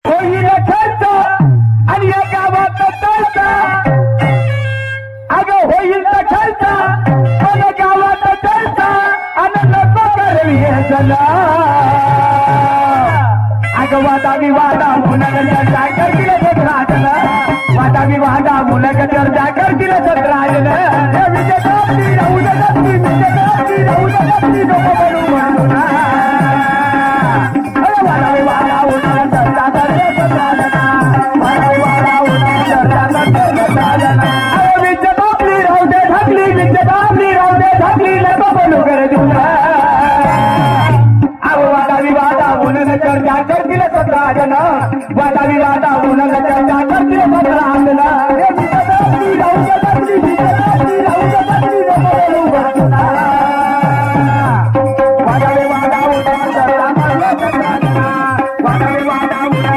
होईल खर्च आणि या गावात तर्क अगं होईल खर्च पण गावात तर्क आणि नको करवी चला अगं वादा विवादा मुलं चर्चा करतील सत्राजन वादा विवादा मुलं चर्चा करतील सत्राजन विजयी राहू दे विजयी राहू दे नको बनू म्हणून वादा विवादा मुलं चर्चा करतील सत्राजन वादा विवादा मुलं चर्चा करतील सत्राजन विजयी राहू दे ढकली विजयी राहू दे ढकली नको बनू कर दूला वादा विवादा मुलं चर्चा करतील सत्राजन वादा विवादा मुलं चर्चा करतील सत्राजन